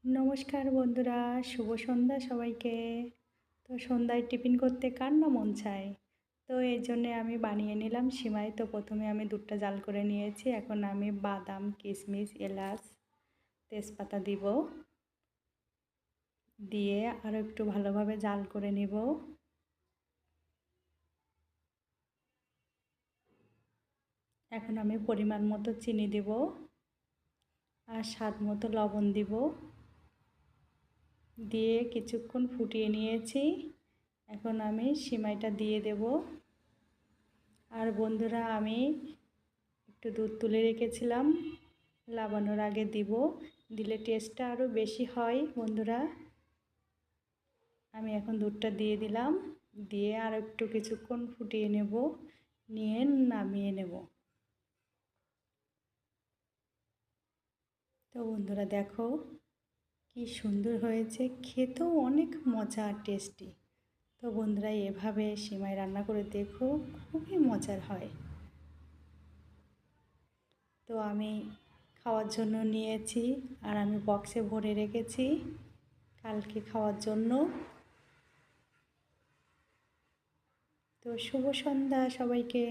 নমস্কার বন্ধুরা, শুভ সন্ধ্যা সবাইকে। তো সন্ধ্যায় টিফিন করতে কার না মন চায়। তো এই জন্যে আমি বানিয়ে নিলাম সিমাই। তো প্রথমে আমি দুধটা জাল করে নিয়েছি। এখন আমি বাদাম, কিশমিশ, এলাচ, তেজপাতা দিব। দিয়ে আরও একটু ভালোভাবে জাল করে নিব। এখন আমি পরিমাণ মতো চিনি দিব আর স্বাদ মতো লবণ দিব। দিয়ে কিছুক্ষণ ফুটিয়ে নিয়েছি। এখন আমি সিমাইটা দিয়ে দেব। আর বন্ধুরা, আমি একটু দুধ তুলে রেখেছিলাম, লাবানোর আগে দিব, দিলে টেস্টটা আরও বেশি হয় বন্ধুরা। আমি এখন দুধটা দিয়ে দিলাম, দিয়ে আর একটু কিছুক্ষণ ফুটিয়ে নেব, নিয়ে নামিয়ে নেব। তো বন্ধুরা দেখো কি সুন্দর হয়েছে, খেতেও অনেক মজা আর টেস্টি। তো বন্ধুরা এভাবে সিমাই রান্না করে দেখো, খুবই মজার হয়। তো আমি খাওয়ার জন্য নিয়েছি আর আমি বক্সে ভরে রেখেছি কালকে খাওয়ার জন্য। তো শুভ সন্ধ্যা সবাইকে।